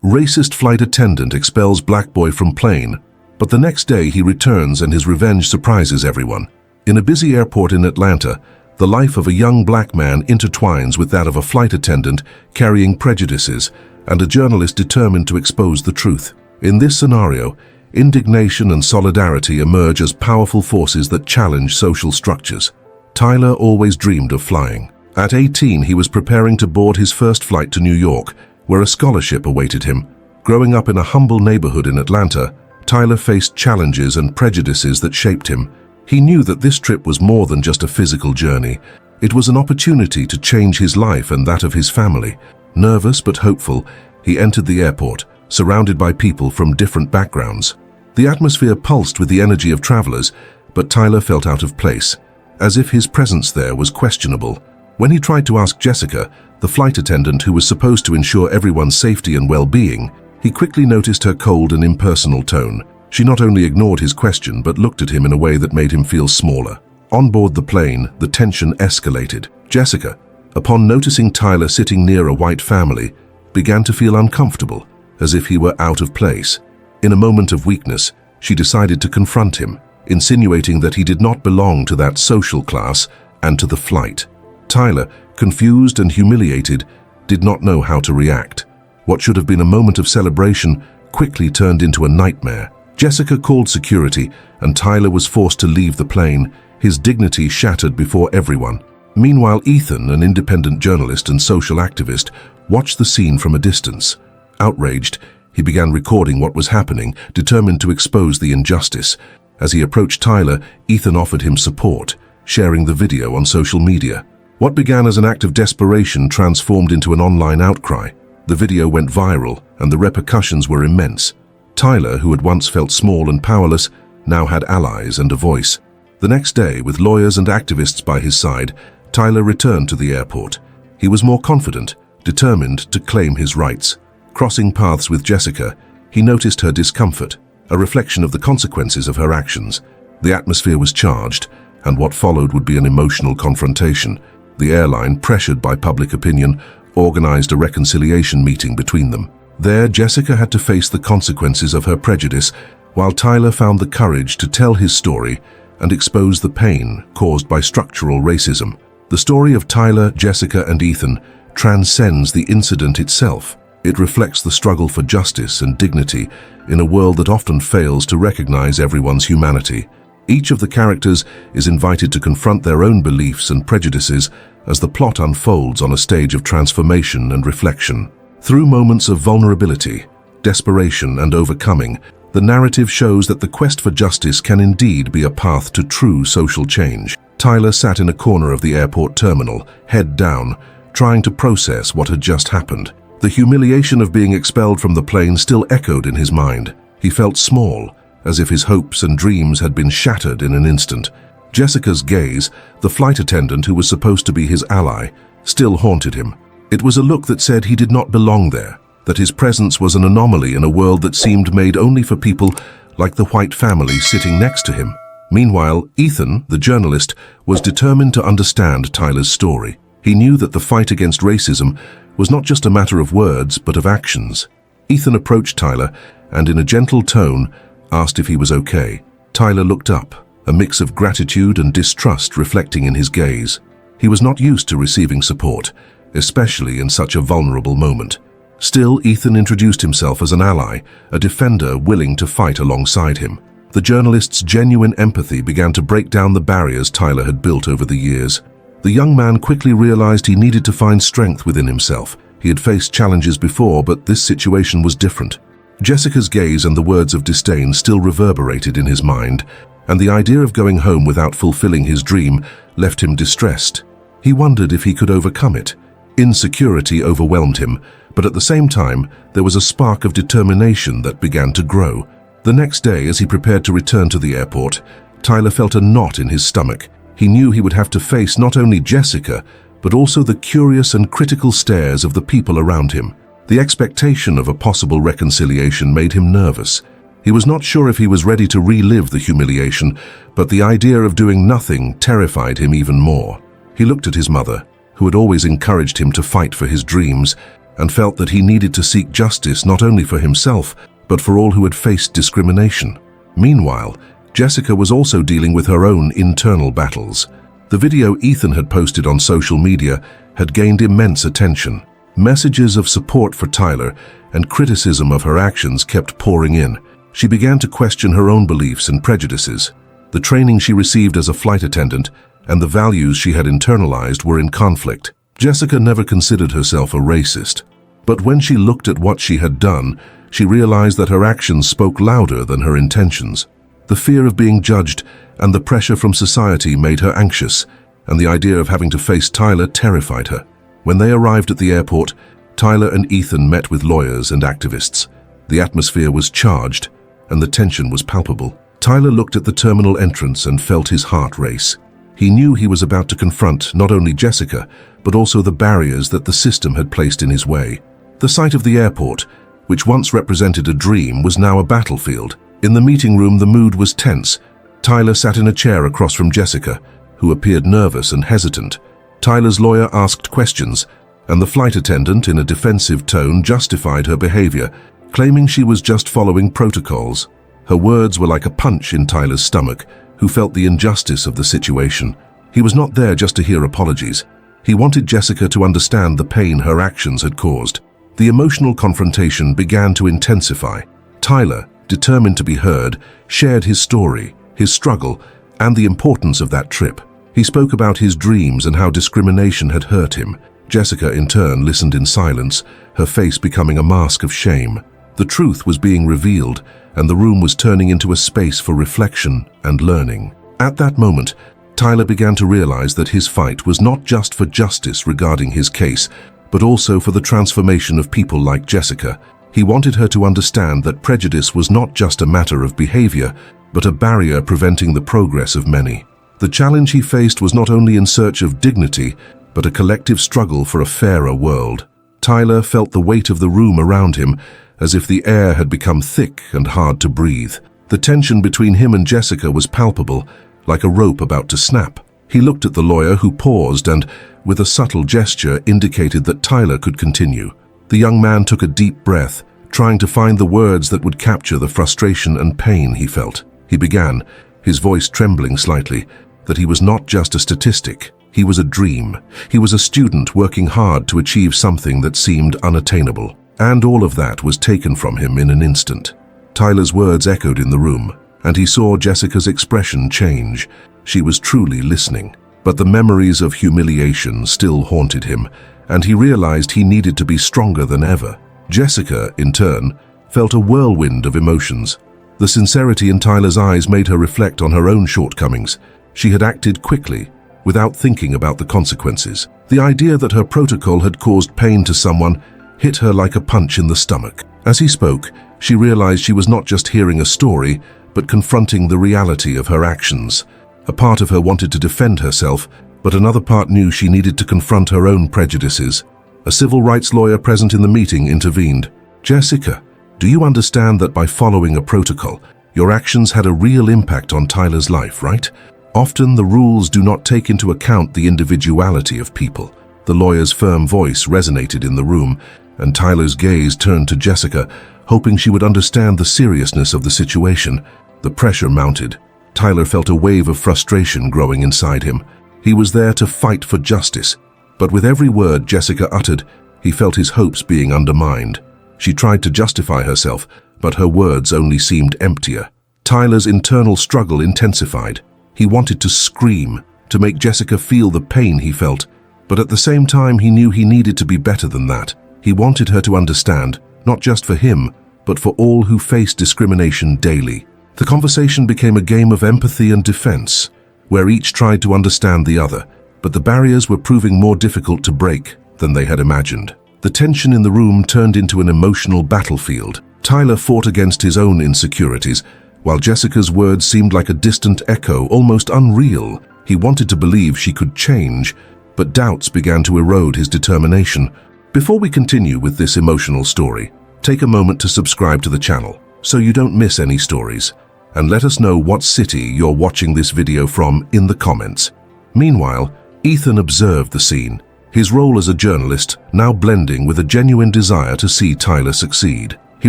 Racist flight attendant expels black boy from plane, but the next day he returns and his revenge surprises everyone. In a busy airport in Atlanta, the life of a young black man intertwines with that of a flight attendant carrying prejudices and a journalist determined to expose the truth. In this scenario, indignation and solidarity emerge as powerful forces that challenge social structures. Tyler always dreamed of flying. At 18, he was preparing to board his first flight to New York, where a scholarship awaited him. Growing up in a humble neighborhood in Atlanta, Tyler faced challenges and prejudices that shaped him. He knew that this trip was more than just a physical journey. It was an opportunity to change his life and that of his family. Nervous but hopeful, he entered the airport, surrounded by people from different backgrounds. The atmosphere pulsed with the energy of travelers, but Tyler felt out of place, as if his presence there was questionable. When he tried to ask Jessica, the flight attendant who was supposed to ensure everyone's safety and well-being, he quickly noticed her cold and impersonal tone. She not only ignored his question, but looked at him in a way that made him feel smaller. On board the plane, the tension escalated. Jessica, upon noticing Tyler sitting near a white family, began to feel uncomfortable, as if he were out of place. In a moment of weakness, she decided to confront him, insinuating that he did not belong to that social class and to the flight. Tyler, confused and humiliated, did not know how to react. What should have been a moment of celebration quickly turned into a nightmare. Jessica called security, and Tyler was forced to leave the plane, his dignity shattered before everyone. Meanwhile, Ethan, an independent journalist and social activist, watched the scene from a distance. Outraged, he began recording what was happening, determined to expose the injustice. As he approached Tyler, Ethan offered him support, sharing the video on social media. What began as an act of desperation transformed into an online outcry. The video went viral, and the repercussions were immense. Tyler, who had once felt small and powerless, now had allies and a voice. The next day, with lawyers and activists by his side, Tyler returned to the airport. He was more confident, determined to claim his rights. Crossing paths with Jessica, he noticed her discomfort, a reflection of the consequences of her actions. The atmosphere was charged, and what followed would be an emotional confrontation. The airline, pressured by public opinion, organized a reconciliation meeting between them. There, Jessica had to face the consequences of her prejudice, while Tyler found the courage to tell his story and expose the pain caused by structural racism. The story of Tyler, Jessica, and Ethan transcends the incident itself. It reflects the struggle for justice and dignity in a world that often fails to recognize everyone's humanity. Each of the characters is invited to confront their own beliefs and prejudices as the plot unfolds on a stage of transformation and reflection. Through moments of vulnerability, desperation, and overcoming, the narrative shows that the quest for justice can indeed be a path to true social change. Tyler sat in a corner of the airport terminal, head down, trying to process what had just happened. The humiliation of being expelled from the plane still echoed in his mind. He felt small, as if his hopes and dreams had been shattered in an instant. Jessica's gaze, the flight attendant who was supposed to be his ally, still haunted him. It was a look that said he did not belong there, that his presence was an anomaly in a world that seemed made only for people like the white family sitting next to him. Meanwhile, Ethan, the journalist, was determined to understand Tyler's story. He knew that the fight against racism was not just a matter of words, but of actions. Ethan approached Tyler and, in a gentle tone, asked if he was okay. Tyler looked up, a mix of gratitude and distrust reflecting in his gaze. He was not used to receiving support, especially in such a vulnerable moment. Still, Ethan introduced himself as an ally, a defender willing to fight alongside him. The journalist's genuine empathy began to break down the barriers Tyler had built over the years. The young man quickly realized he needed to find strength within himself. He had faced challenges before, but this situation was different. Jessica's gaze and the words of disdain still reverberated in his mind, and the idea of going home without fulfilling his dream left him distressed. He wondered if he could overcome it. Insecurity overwhelmed him, but at the same time, there was a spark of determination that began to grow. The next day, as he prepared to return to the airport, Tyler felt a knot in his stomach. He knew he would have to face not only Jessica, but also the curious and critical stares of the people around him. The expectation of a possible reconciliation made him nervous. He was not sure if he was ready to relive the humiliation, but the idea of doing nothing terrified him even more. He looked at his mother, who had always encouraged him to fight for his dreams, and felt that he needed to seek justice not only for himself, but for all who had faced discrimination. Meanwhile, Jessica was also dealing with her own internal battles. The video Ethan had posted on social media had gained immense attention. Messages of support for Tyler and criticism of her actions kept pouring in. She began to question her own beliefs and prejudices. The training she received as a flight attendant and the values she had internalized were in conflict. Jessica never considered herself a racist, but when she looked at what she had done, she realized that her actions spoke louder than her intentions. The fear of being judged and the pressure from society made her anxious, and the idea of having to face Tyler terrified her. When they arrived at the airport, Tyler and Ethan met with lawyers and activists. The atmosphere was charged, and the tension was palpable. Tyler looked at the terminal entrance and felt his heart race. He knew he was about to confront not only Jessica, but also the barriers that the system had placed in his way. The sight of the airport, which once represented a dream, was now a battlefield. In the meeting room, the mood was tense. Tyler sat in a chair across from Jessica, who appeared nervous and hesitant. Tyler's lawyer asked questions, and the flight attendant, in a defensive tone, justified her behavior, claiming she was just following protocols. Her words were like a punch in Tyler's stomach, who felt the injustice of the situation. He was not there just to hear apologies. He wanted Jessica to understand the pain her actions had caused. The emotional confrontation began to intensify. Tyler, determined to be heard, shared his story, his struggle, and the importance of that trip. He spoke about his dreams and how discrimination had hurt him. Jessica, in turn, listened in silence, her face becoming a mask of shame. The truth was being revealed, and the room was turning into a space for reflection and learning. At that moment, Tyler began to realize that his fight was not just for justice regarding his case, but also for the transformation of people like Jessica. He wanted her to understand that prejudice was not just a matter of behavior, but a barrier preventing the progress of many. The challenge he faced was not only in search of dignity, but a collective struggle for a fairer world. Tyler felt the weight of the room around him, as if the air had become thick and hard to breathe. The tension between him and Jessica was palpable, like a rope about to snap. He looked at the lawyer, who paused and, with a subtle gesture, indicated that Tyler could continue. The young man took a deep breath, trying to find the words that would capture the frustration and pain he felt. He began, his voice trembling slightly, that he was not just a statistic. He was a dream. He was a student working hard to achieve something that seemed unattainable. And all of that was taken from him in an instant. Tyler's words echoed in the room, and he saw Jessica's expression change. She was truly listening. But the memories of humiliation still haunted him, and he realized he needed to be stronger than ever. Jessica, in turn, felt a whirlwind of emotions. The sincerity in Tyler's eyes made her reflect on her own shortcomings. She had acted quickly, without thinking about the consequences. The idea that her protocol had caused pain to someone hit her like a punch in the stomach. As he spoke, she realized she was not just hearing a story, but confronting the reality of her actions. A part of her wanted to defend herself, but another part knew she needed to confront her own prejudices. A civil rights lawyer present in the meeting intervened. "Jessica, do you understand that by following a protocol, your actions had a real impact on Tyler's life, right? Often the rules do not take into account the individuality of people." The lawyer's firm voice resonated in the room, and Tyler's gaze turned to Jessica, hoping she would understand the seriousness of the situation. The pressure mounted. Tyler felt a wave of frustration growing inside him. He was there to fight for justice, but with every word Jessica uttered, he felt his hopes being undermined. She tried to justify herself, but her words only seemed emptier. Tyler's internal struggle intensified. He wanted to scream, to make Jessica feel the pain he felt, but at the same time he knew he needed to be better than that. He wanted her to understand, not just for him, but for all who face discrimination daily. The conversation became a game of empathy and defense, where each tried to understand the other, but the barriers were proving more difficult to break than they had imagined. The tension in the room turned into an emotional battlefield. Tyler fought against his own insecurities, while Jessica's words seemed like a distant echo, almost unreal. He wanted to believe she could change, but doubts began to erode his determination. Before we continue with this emotional story, take a moment to subscribe to the channel so you don't miss any stories, and let us know what city you're watching this video from in the comments. Meanwhile, Ethan observed the scene. his role as a journalist now blending with a genuine desire to see Tyler succeed. He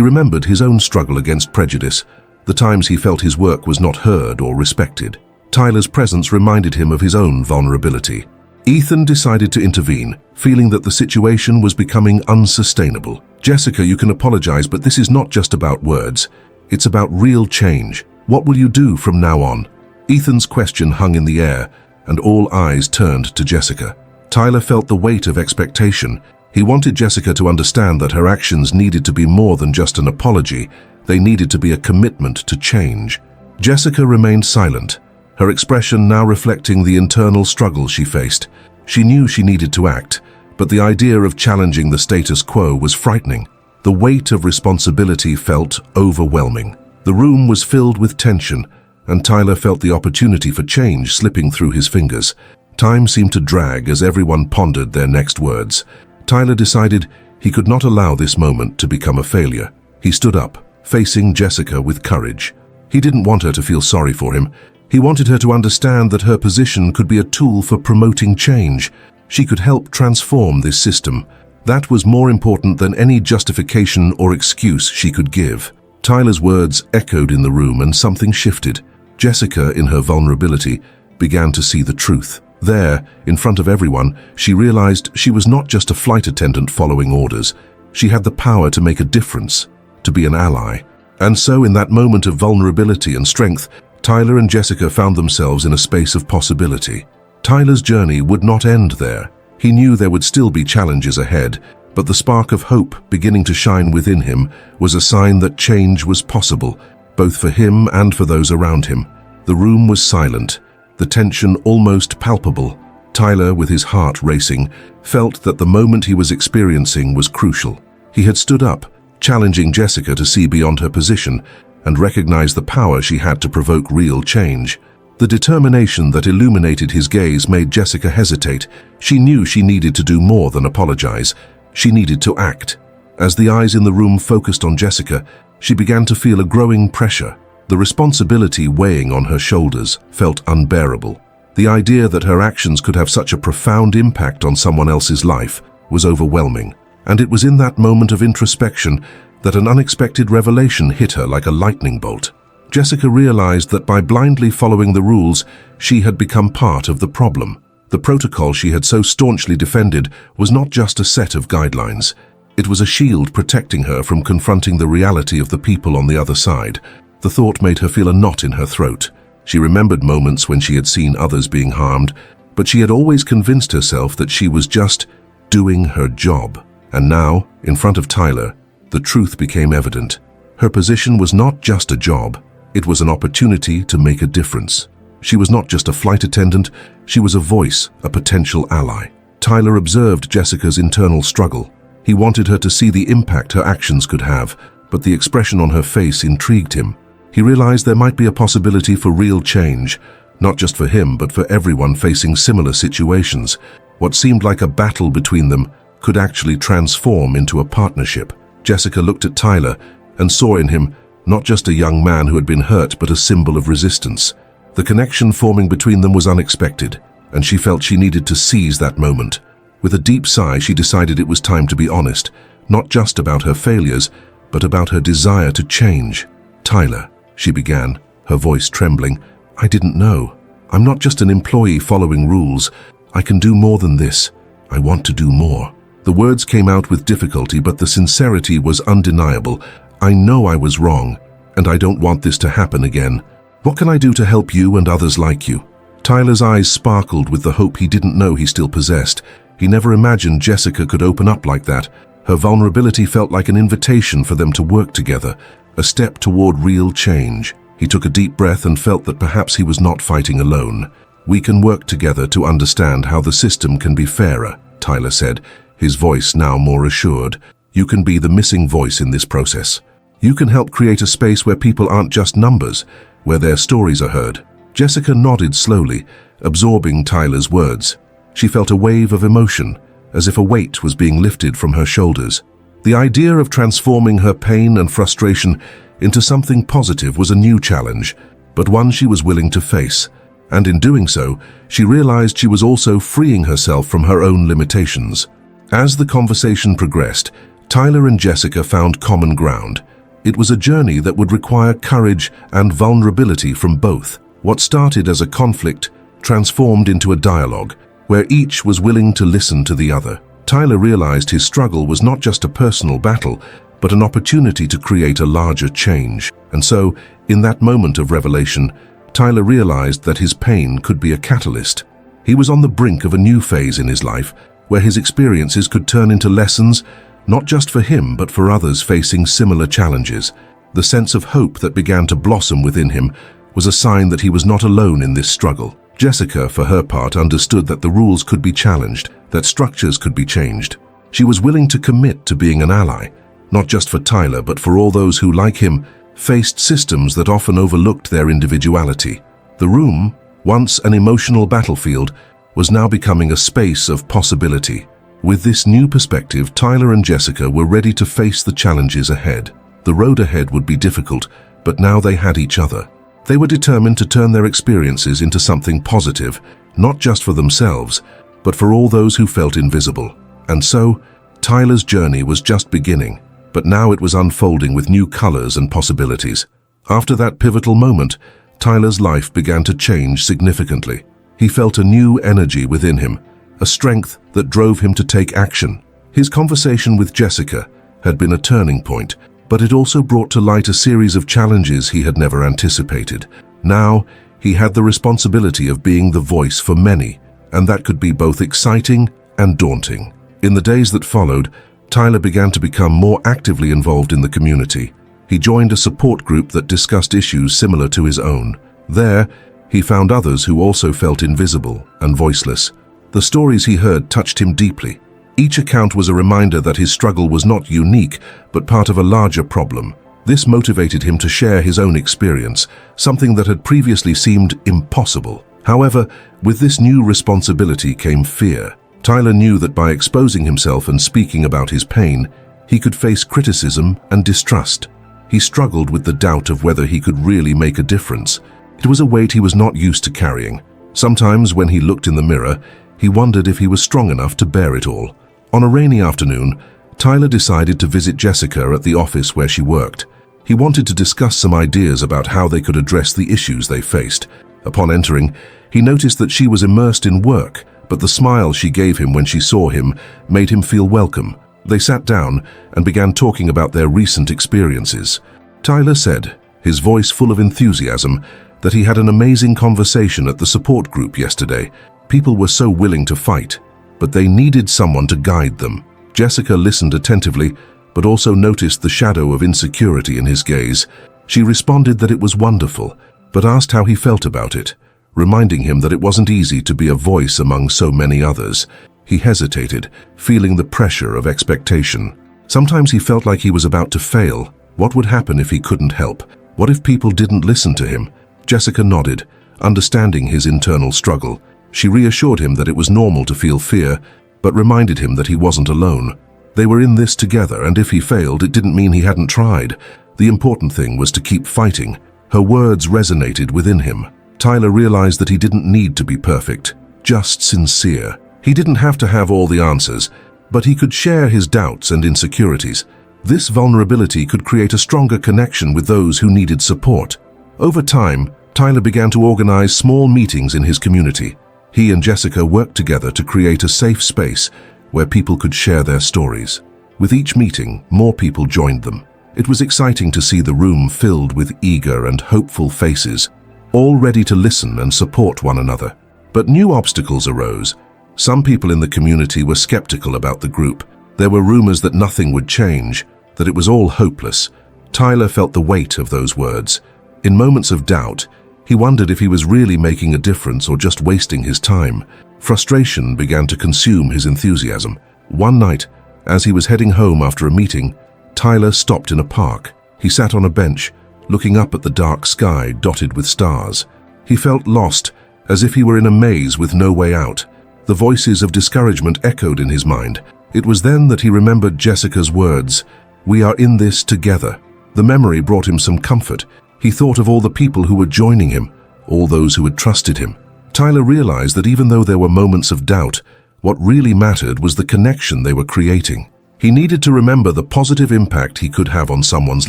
remembered his own struggle against prejudice, the times he felt his work was not heard or respected. Tyler's presence reminded him of his own vulnerability. Ethan decided to intervene, feeling that the situation was becoming unsustainable. "Jessica, you can apologize, but this is not just about words. It's about real change. What will you do from now on?" Ethan's question hung in the air, and all eyes turned to Jessica. Tyler felt the weight of expectation. He wanted Jessica to understand that her actions needed to be more than just an apology. They needed to be a commitment to change. Jessica remained silent, her expression now reflecting the internal struggle she faced. She knew she needed to act, but the idea of challenging the status quo was frightening. The weight of responsibility felt overwhelming. The room was filled with tension, and Tyler felt the opportunity for change slipping through his fingers. Time seemed to drag as everyone pondered their next words. Tyler decided he could not allow this moment to become a failure. He stood up, facing Jessica with courage. He didn't want her to feel sorry for him. He wanted her to understand that her position could be a tool for promoting change. She could help transform this system. That was more important than any justification or excuse she could give. Tyler's words echoed in the room and something shifted. Jessica, in her vulnerability, began to see the truth. There, in front of everyone, she realized she was not just a flight attendant following orders. She had the power to make a difference, to be an ally. And so, in that moment of vulnerability and strength, Tyler and Jessica found themselves in a space of possibility. Tyler's journey would not end there. He knew there would still be challenges ahead, but the spark of hope beginning to shine within him was a sign that change was possible, both for him and for those around him. The room was silent, the tension almost palpable. Tyler, with his heart racing, felt that the moment he was experiencing was crucial. He had stood up, challenging Jessica to see beyond her position and recognize the power she had to provoke real change. The determination that illuminated his gaze made Jessica hesitate. She knew she needed to do more than apologize. She needed to act. As the eyes in the room focused on Jessica, she began to feel a growing pressure. The responsibility weighing on her shoulders felt unbearable. The idea that her actions could have such a profound impact on someone else's life was overwhelming. And it was in that moment of introspection that an unexpected revelation hit her like a lightning bolt. Jessica realized that by blindly following the rules, she had become part of the problem. The protocol she had so staunchly defended was not just a set of guidelines. It was a shield protecting her from confronting the reality of the people on the other side. The thought made her feel a knot in her throat. She remembered moments when she had seen others being harmed, but she had always convinced herself that she was just doing her job. And now, in front of Tyler, the truth became evident. Her position was not just a job. It was an opportunity to make a difference. She was not just a flight attendant, she was a voice, a potential ally. Tyler observed Jessica's internal struggle. He wanted her to see the impact her actions could have, but the expression on her face intrigued him. He realized there might be a possibility for real change, not just for him, but for everyone facing similar situations. What seemed like a battle between them could actually transform into a partnership. Jessica looked at Tyler and saw in him not just a young man who had been hurt, but a symbol of resistance. The connection forming between them was unexpected, and she felt she needed to seize that moment. With a deep sigh, she decided it was time to be honest, not just about her failures, but about her desire to change. "Tyler," she began, her voice trembling, "I didn't know. I'm not just an employee following rules. I can do more than this. I want to do more." The words came out with difficulty, but the sincerity was undeniable. "I know I was wrong, and I don't want this to happen again. What can I do to help you and others like you?" Tyler's eyes sparkled with the hope he didn't know he still possessed. He never imagined Jessica could open up like that. Her vulnerability felt like an invitation for them to work together, a step toward real change. He took a deep breath and felt that perhaps he was not fighting alone. "We can work together to understand how the system can be fairer," Tyler said, his voice now more assured. "You can be the missing voice in this process. You can help create a space where people aren't just numbers, where their stories are heard." Jessica nodded slowly, absorbing Tyler's words. She felt a wave of emotion, as if a weight was being lifted from her shoulders. The idea of transforming her pain and frustration into something positive was a new challenge, but one she was willing to face. and in doing so, she realized she was also freeing herself from her own limitations. As the conversation progressed, Tyler and Jessica found common ground. It was a journey that would require courage and vulnerability from both. What started as a conflict transformed into a dialogue, where each was willing to listen to the other. Tyler realized his struggle was not just a personal battle, but an opportunity to create a larger change. And so, in that moment of revelation, Tyler realized that his pain could be a catalyst. He was on the brink of a new phase in his life, where his experiences could turn into lessons, not just for him, but for others facing similar challenges. The sense of hope that began to blossom within him was a sign that he was not alone in this struggle. Jessica, for her part, understood that the rules could be challenged, that structures could be changed. She was willing to commit to being an ally, not just for Tyler, but for all those who, like him, faced systems that often overlooked their individuality. The room, once an emotional battlefield, was now becoming a space of possibility. With this new perspective, Tyler and Jessica were ready to face the challenges ahead. The road ahead would be difficult, but now they had each other. They were determined to turn their experiences into something positive, not just for themselves, but for all those who felt invisible. And so, Tyler's journey was just beginning, but now it was unfolding with new colors and possibilities. After that pivotal moment, Tyler's life began to change significantly. He felt a new energy within him, a strength that drove him to take action. His conversation with Jessica had been a turning point, but it also brought to light a series of challenges he had never anticipated. Now, he had the responsibility of being the voice for many, and that could be both exciting and daunting. In the days that followed, Tyler began to become more actively involved in the community. He joined a support group that discussed issues similar to his own. There, he found others who also felt invisible and voiceless. The stories he heard touched him deeply. Each account was a reminder that his struggle was not unique, but part of a larger problem. This motivated him to share his own experience, something that had previously seemed impossible. However, with this new responsibility came fear. Tyler knew that by exposing himself and speaking about his pain, he could face criticism and distrust. He struggled with the doubt of whether he could really make a difference. It was a weight he was not used to carrying. Sometimes when he looked in the mirror, he wondered if he was strong enough to bear it all. On a rainy afternoon, Tyler decided to visit Jessica at the office where she worked. He wanted to discuss some ideas about how they could address the issues they faced. Upon entering, he noticed that she was immersed in work, but the smile she gave him when she saw him made him feel welcome. They sat down and began talking about their recent experiences. Tyler said, his voice full of enthusiasm, that he had an amazing conversation at the support group yesterday. People were so willing to fight, but they needed someone to guide them. Jessica listened attentively, but also noticed the shadow of insecurity in his gaze. She responded that it was wonderful, but asked how he felt about it, reminding him that it wasn't easy to be a voice among so many others. He hesitated, feeling the pressure of expectation. Sometimes he felt like he was about to fail. What would happen if he couldn't help? What if people didn't listen to him? Jessica nodded, understanding his internal struggle. She reassured him that it was normal to feel fear, but reminded him that he wasn't alone. They were in this together, and if he failed, it didn't mean he hadn't tried. The important thing was to keep fighting. Her words resonated within him. Tyler realized that he didn't need to be perfect, just sincere. He didn't have to have all the answers, but he could share his doubts and insecurities. This vulnerability could create a stronger connection with those who needed support. Over time, Tyler began to organize small meetings in his community. He and Jessica worked together to create a safe space where people could share their stories. With each meeting, more people joined them. It was exciting to see the room filled with eager and hopeful faces, all ready to listen and support one another. But new obstacles arose. Some people in the community were skeptical about the group. There were rumors that nothing would change, that it was all hopeless. Tyler felt the weight of those words. In moments of doubt, he wondered if he was really making a difference or just wasting his time. Frustration began to consume his enthusiasm. One night, as he was heading home after a meeting, Tyler stopped in a park. He sat on a bench, looking up at the dark sky dotted with stars. He felt lost, as if he were in a maze with no way out. The voices of discouragement echoed in his mind. It was then that he remembered Jessica's words, "We are in this together." The memory brought him some comfort. He thought of all the people who were joining him, all those who had trusted him. Tyler realized that even though there were moments of doubt, what really mattered was the connection they were creating. He needed to remember the positive impact he could have on someone's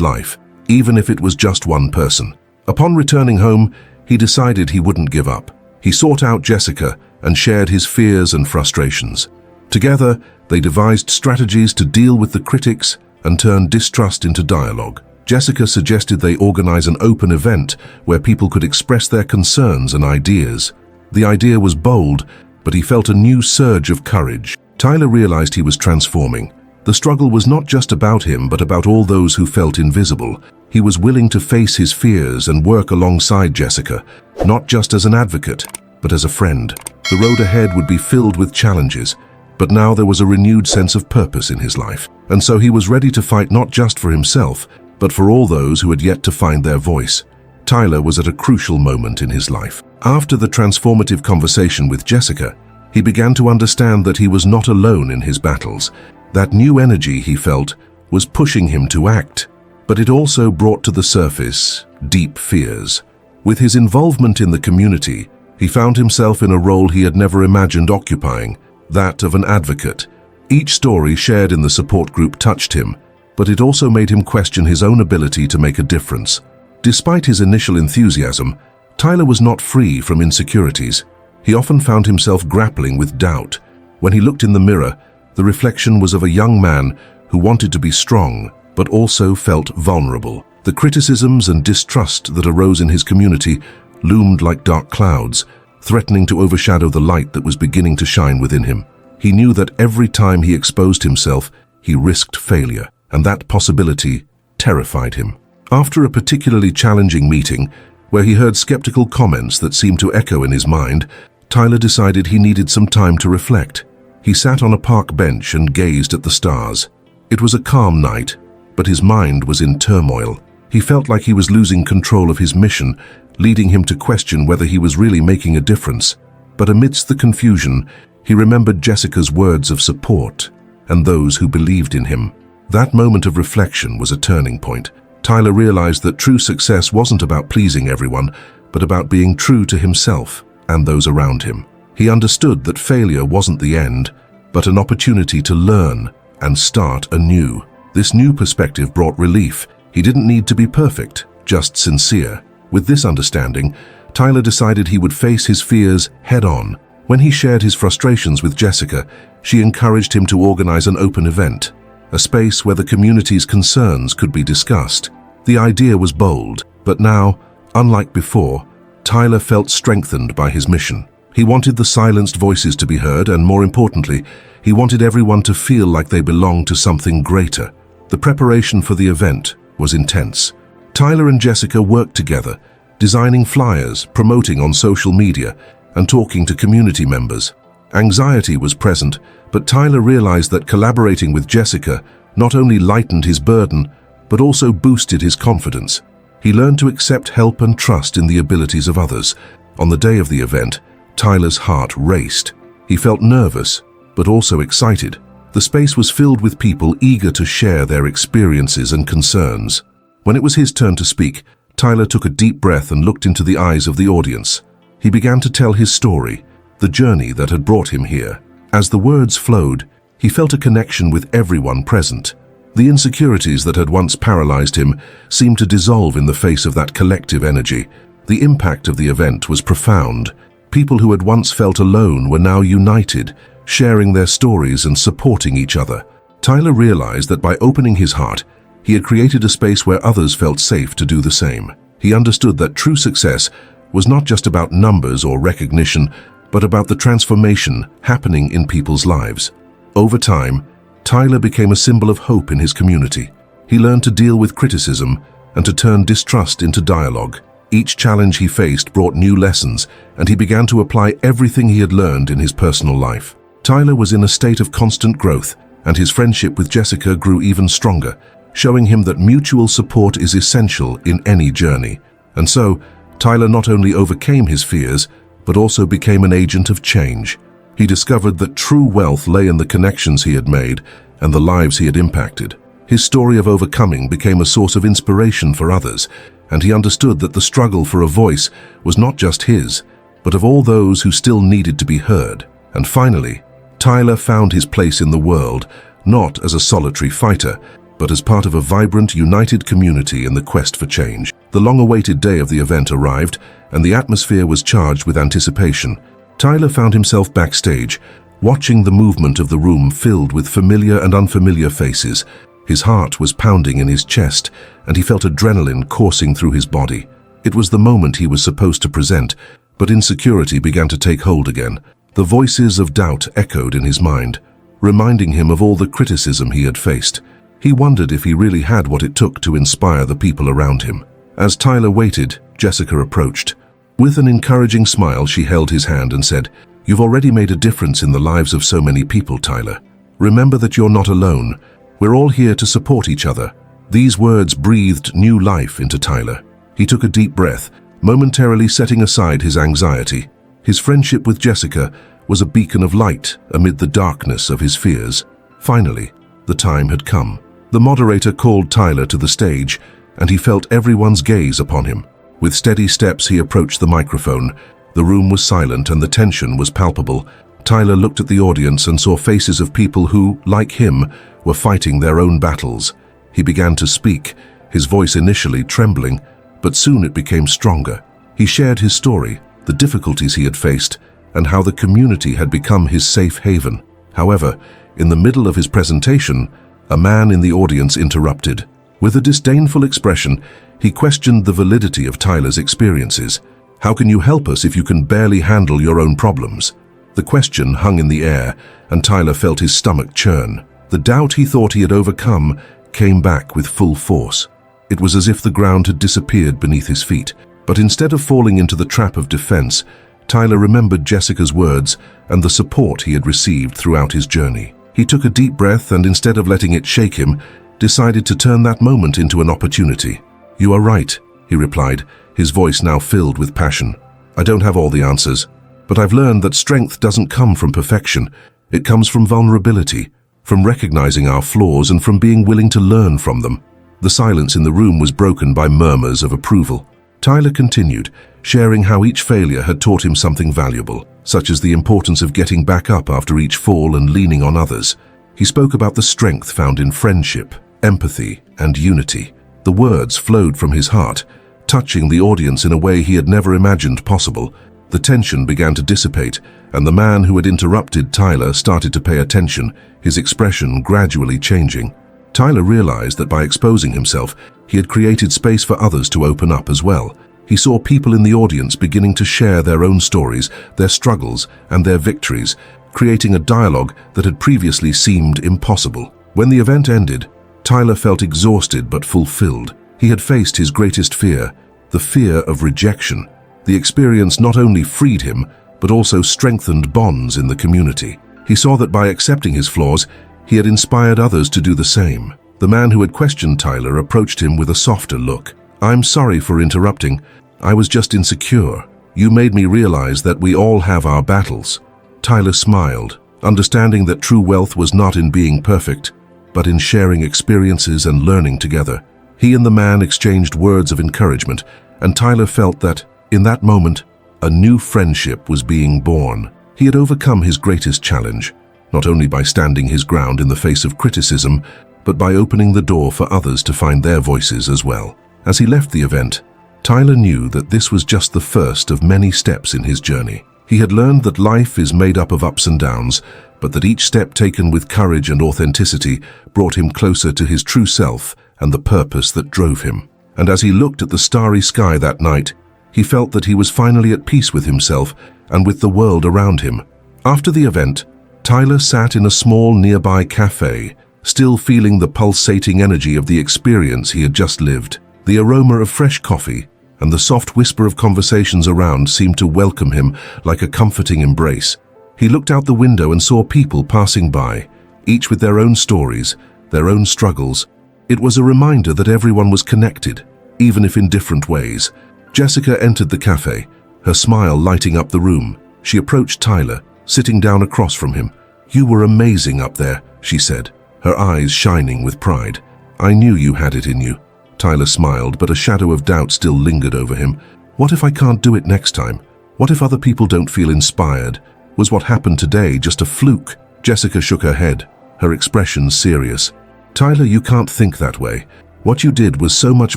life, even if it was just one person. Upon returning home, he decided he wouldn't give up. He sought out Jessica and shared his fears and frustrations. Together, they devised strategies to deal with the critics and turn distrust into dialogue. Jessica suggested they organize an open event where people could express their concerns and ideas. The idea was bold, but he felt a new surge of courage. Tyler realized he was transforming. The struggle was not just about him, but about all those who felt invisible. He was willing to face his fears and work alongside Jessica, not just as an advocate, but as a friend. The road ahead would be filled with challenges, but now there was a renewed sense of purpose in his life. And so he was ready to fight not just for himself, but for all those who had yet to find their voice. Tyler was at a crucial moment in his life. After the transformative conversation with Jessica, he began to understand that he was not alone in his battles. That new energy he felt was pushing him to act, but it also brought to the surface deep fears. With his involvement in the community, he found himself in a role he had never imagined occupying, that of an advocate. Each story shared in the support group touched him, but it also made him question his own ability to make a difference. Despite his initial enthusiasm, Tyler was not free from insecurities. He often found himself grappling with doubt. When he looked in the mirror, the reflection was of a young man who wanted to be strong, but also felt vulnerable. The criticisms and distrust that arose in his community loomed like dark clouds, threatening to overshadow the light that was beginning to shine within him. He knew that every time he exposed himself, he risked failure, and that possibility terrified him. After a particularly challenging meeting, where he heard skeptical comments that seemed to echo in his mind, Tyler decided he needed some time to reflect. He sat on a park bench and gazed at the stars. It was a calm night, but his mind was in turmoil. He felt like he was losing control of his mission, leading him to question whether he was really making a difference. But amidst the confusion, he remembered Jessica's words of support and those who believed in him. That moment of reflection was a turning point. Tyler realized that true success wasn't about pleasing everyone, but about being true to himself and those around him. He understood that failure wasn't the end, but an opportunity to learn and start anew. This new perspective brought relief. He didn't need to be perfect, just sincere. With this understanding, Tyler decided he would face his fears head-on. When he shared his frustrations with Jessica, she encouraged him to organize an open event, a space where the community's concerns could be discussed. The idea was bold, but now, unlike before, Tyler felt strengthened by his mission. He wanted the silenced voices to be heard, and more importantly, he wanted everyone to feel like they belonged to something greater. The preparation for the event was intense. Tyler and Jessica worked together, designing flyers, promoting on social media, and talking to community members. Anxiety was present, but Tyler realized that collaborating with Jessica not only lightened his burden, but also boosted his confidence. He learned to accept help and trust in the abilities of others. On the day of the event, Tyler's heart raced. He felt nervous, but also excited. The space was filled with people eager to share their experiences and concerns. When it was his turn to speak, Tyler took a deep breath and looked into the eyes of the audience. He began to tell his story, the journey that had brought him here. As the words flowed, he felt a connection with everyone present. The insecurities that had once paralyzed him seemed to dissolve in the face of that collective energy. The impact of the event was profound. People who had once felt alone were now united, sharing their stories and supporting each other. Tyler realized that by opening his heart, he had created a space where others felt safe to do the same. He understood that true success was not just about numbers or recognition, but about the transformation happening in people's lives. Over time, Tyler became a symbol of hope in his community. He learned to deal with criticism and to turn distrust into dialogue. Each challenge he faced brought new lessons, and he began to apply everything he had learned in his personal life. Tyler was in a state of constant growth, and his friendship with Jessica grew even stronger, showing him that mutual support is essential in any journey. And so, Tyler not only overcame his fears, but also became an agent of change. He discovered that true wealth lay in the connections he had made and the lives he had impacted. His story of overcoming became a source of inspiration for others, and he understood that the struggle for a voice was not just his, but of all those who still needed to be heard. And finally, Tyler found his place in the world, not as a solitary fighter, but as part of a vibrant, united community in the quest for change. The long-awaited day of the event arrived, and the atmosphere was charged with anticipation. Tyler found himself backstage, watching the movement of the room filled with familiar and unfamiliar faces. His heart was pounding in his chest, and he felt adrenaline coursing through his body. It was the moment he was supposed to present, but insecurity began to take hold again. The voices of doubt echoed in his mind, reminding him of all the criticism he had faced. He wondered if he really had what it took to inspire the people around him. As Tyler waited, Jessica approached. With an encouraging smile, she held his hand and said, "You've already made a difference in the lives of so many people, Tyler. Remember that you're not alone. We're all here to support each other." These words breathed new life into Tyler. He took a deep breath, momentarily setting aside his anxiety. His friendship with Jessica was a beacon of light amid the darkness of his fears. Finally, the time had come. The moderator called Tyler to the stage, and he felt everyone's gaze upon him. With steady steps, he approached the microphone. The room was silent and the tension was palpable. Tyler looked at the audience and saw faces of people who, like him, were fighting their own battles. He began to speak, his voice initially trembling, but soon it became stronger. He shared his story, the difficulties he had faced, and how the community had become his safe haven. However, in the middle of his presentation, a man in the audience interrupted. With a disdainful expression, he questioned the validity of Tyler's experiences. "How can you help us if you can barely handle your own problems?" The question hung in the air, and Tyler felt his stomach churn. The doubt he thought he had overcome came back with full force. It was as if the ground had disappeared beneath his feet. But instead of falling into the trap of defense, Tyler remembered Jessica's words and the support he had received throughout his journey. He took a deep breath and, instead of letting it shake him, decided to turn that moment into an opportunity. "You are right," he replied, his voice now filled with passion. "I don't have all the answers, but I've learned that strength doesn't come from perfection. It comes from vulnerability, from recognizing our flaws and from being willing to learn from them." The silence in the room was broken by murmurs of approval. Tyler continued, sharing how each failure had taught him something valuable, such as the importance of getting back up after each fall and leaning on others. He spoke about the strength found in friendship, empathy, and unity. The words flowed from his heart, touching the audience in a way he had never imagined possible. The tension began to dissipate, and the man who had interrupted Tyler started to pay attention, his expression gradually changing. Tyler realized that by exposing himself, he had created space for others to open up as well. He saw people in the audience beginning to share their own stories, their struggles, and their victories, creating a dialogue that had previously seemed impossible. When the event ended, Tyler felt exhausted but fulfilled. He had faced his greatest fear, the fear of rejection. The experience not only freed him, but also strengthened bonds in the community. He saw that by accepting his flaws, he had inspired others to do the same. The man who had questioned Tyler approached him with a softer look. "I'm sorry for interrupting. I was just insecure. You made me realize that we all have our battles." Tyler smiled, understanding that true wealth was not in being perfect, but in sharing experiences and learning together. He and the man exchanged words of encouragement, and Tyler felt that, in that moment, a new friendship was being born. He had overcome his greatest challenge, not only by standing his ground in the face of criticism, but by opening the door for others to find their voices as well. As he left the event, Tyler knew that this was just the first of many steps in his journey. He had learned that life is made up of ups and downs, but that each step taken with courage and authenticity brought him closer to his true self and the purpose that drove him. And as he looked at the starry sky that night, he felt that he was finally at peace with himself and with the world around him. After the event, Tyler sat in a small nearby cafe, still feeling the pulsating energy of the experience he had just lived. The aroma of fresh coffee and the soft whisper of conversations around seemed to welcome him like a comforting embrace. He looked out the window and saw people passing by, each with their own stories, their own struggles. It was a reminder that everyone was connected, even if in different ways. Jessica entered the cafe, her smile lighting up the room. She approached Tyler, sitting down across from him. "You were amazing up there," she said, her eyes shining with pride. "I knew you had it in you." Tyler smiled, but a shadow of doubt still lingered over him. "What if I can't do it next time?" What if other people don't feel inspired? Was what happened today just a fluke? Jessica shook her head, her expression serious. Tyler, you can't think that way. What you did was so much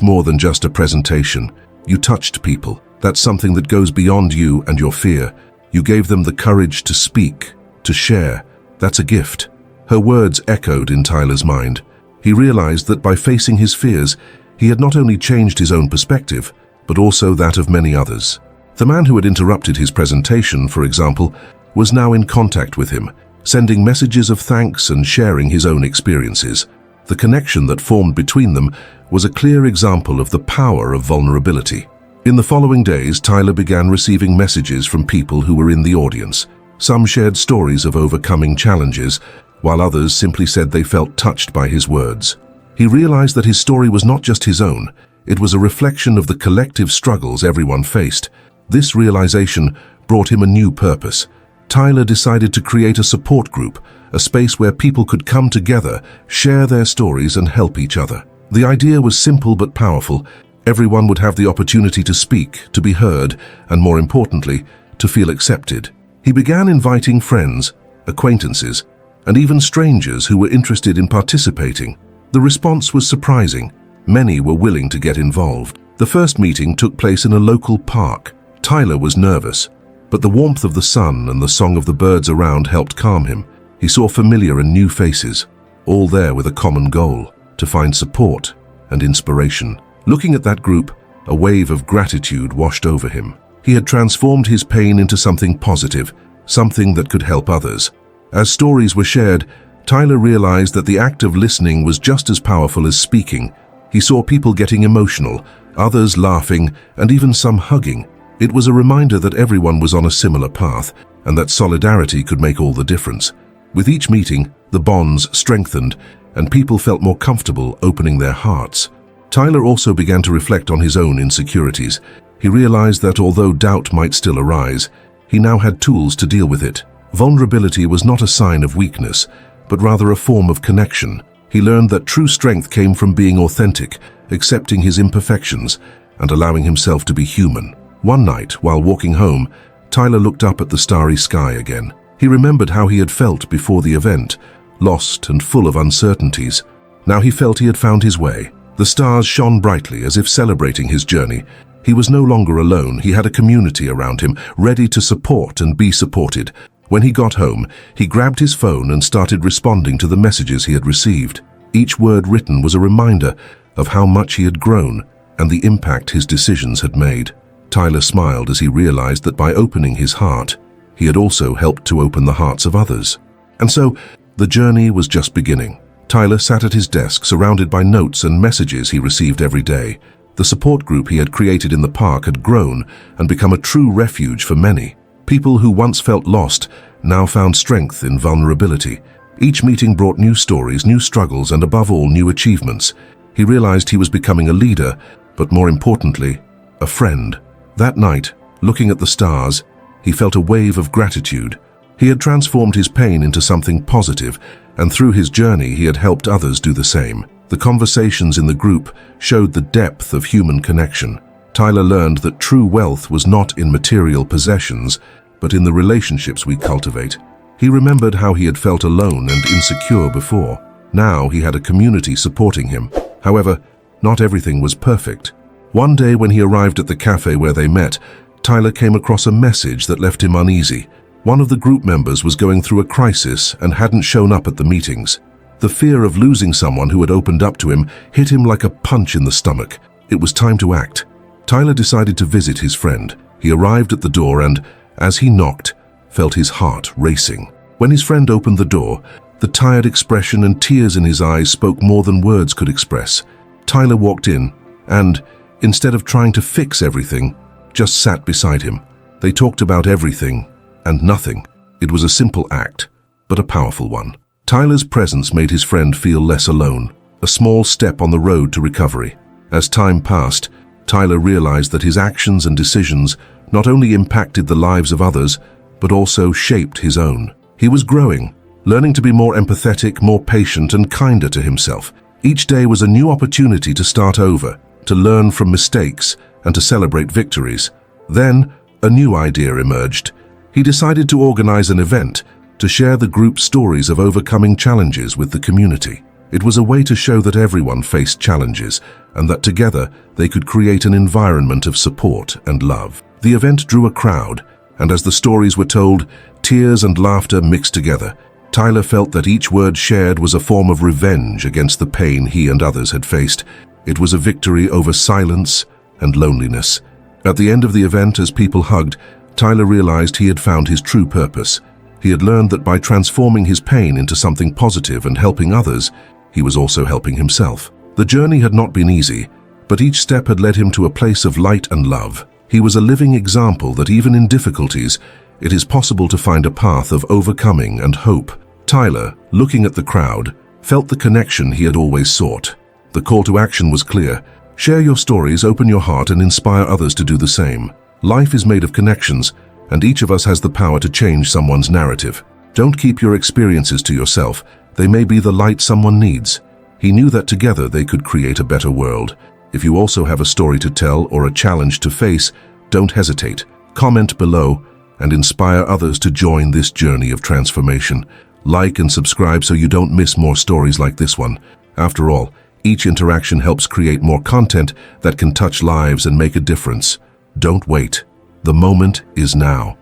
more than just a presentation. You touched people. That's something that goes beyond you and your fear. You gave them the courage to speak, to share. That's a gift. Her words echoed in Tyler's mind. He realized that by facing his fears, he had not only changed his own perspective, but also that of many others. The man who had interrupted his presentation, for example, was now in contact with him, sending messages of thanks and sharing his own experiences. The connection that formed between them was a clear example of the power of vulnerability. In the following days, Tyler began receiving messages from people who were in the audience. Some shared stories of overcoming challenges, while others simply said they felt touched by his words. He realized that his story was not just his own, it was a reflection of the collective struggles everyone faced. This realization brought him a new purpose. Tyler decided to create a support group, a space where people could come together, share their stories and help each other. The idea was simple but powerful. Everyone would have the opportunity to speak, to be heard, and more importantly, to feel accepted. He began inviting friends, acquaintances, and even strangers who were interested in participating. The response was surprising. Many were willing to get involved. The first meeting took place in a local park. Tyler was nervous, but the warmth of the sun and the song of the birds around helped calm him. He saw familiar and new faces, all there with a common goal, to find support and inspiration. Looking at that group, a wave of gratitude washed over him. He had transformed his pain into something positive, something that could help others. As stories were shared, Tyler realized that the act of listening was just as powerful as speaking. He saw people getting emotional, others laughing, and even some hugging. It was a reminder that everyone was on a similar path, and that solidarity could make all the difference. With each meeting, the bonds strengthened, and people felt more comfortable opening their hearts. Tyler also began to reflect on his own insecurities. He realized that although doubt might still arise, he now had tools to deal with it. Vulnerability was not a sign of weakness, but rather a form of connection. He learned that true strength came from being authentic, accepting his imperfections, and allowing himself to be human. One night, while walking home, Tyler looked up at the starry sky again. He remembered how he had felt before the event, lost and full of uncertainties. Now he felt he had found his way. The stars shone brightly as if celebrating his journey. He was no longer alone. He had a community around him, ready to support and be supported. When he got home, he grabbed his phone and started responding to the messages he had received. Each word written was a reminder of how much he had grown and the impact his decisions had made. Tyler smiled as he realized that by opening his heart, he had also helped to open the hearts of others. And so, the journey was just beginning. Tyler sat at his desk, surrounded by notes and messages he received every day. The support group he had created in the park had grown and become a true refuge for many. People who once felt lost now found strength in vulnerability. Each meeting brought new stories, new struggles, and above all, new achievements. He realized he was becoming a leader, but more importantly, a friend. That night, looking at the stars, he felt a wave of gratitude. He had transformed his pain into something positive, and through his journey he had helped others do the same. The conversations in the group showed the depth of human connection. Tyler learned that true wealth was not in material possessions, but in the relationships we cultivate. He remembered how he had felt alone and insecure before. Now he had a community supporting him. However, not everything was perfect. One day when he arrived at the cafe where they met, Tyler came across a message that left him uneasy. One of the group members was going through a crisis and hadn't shown up at the meetings. The fear of losing someone who had opened up to him hit him like a punch in the stomach. It was time to act. Tyler decided to visit his friend. He arrived at the door and, as he knocked, felt his heart racing. When his friend opened the door, the tired expression and tears in his eyes spoke more than words could express. Tyler walked in and, instead of trying to fix everything, just sat beside him. They talked about everything and nothing. It was a simple act, but a powerful one. Tyler's presence made his friend feel less alone, a small step on the road to recovery. As time passed, Tyler realized that his actions and decisions not only impacted the lives of others, but also shaped his own. He was growing, learning to be more empathetic, more patient, and kinder to himself. Each day was a new opportunity to start over, to learn from mistakes, and to celebrate victories. Then, a new idea emerged. He decided to organize an event to share the group's stories of overcoming challenges with the community. It was a way to show that everyone faced challenges and that together they could create an environment of support and love. The event drew a crowd, and as the stories were told, tears and laughter mixed together. Tyler felt that each word shared was a form of revenge against the pain he and others had faced. It was a victory over silence and loneliness. At the end of the event, as people hugged, Tyler realized he had found his true purpose. He had learned that by transforming his pain into something positive and helping others, he was also helping himself. The journey had not been easy, but each step had led him to a place of light and love. He was a living example that even in difficulties, it is possible to find a path of overcoming and hope. Tyler, looking at the crowd, felt the connection he had always sought. The call to action was clear. Share your stories, open your heart, and inspire others to do the same. Life is made of connections, and each of us has the power to change someone's narrative. Don't keep your experiences to yourself. They may be the light someone needs. He knew that together they could create a better world. If you also have a story to tell or a challenge to face, don't hesitate. Comment below and inspire others to join this journey of transformation. Like and subscribe so you don't miss more stories like this one. After all, each interaction helps create more content that can touch lives and make a difference. Don't wait. The moment is now.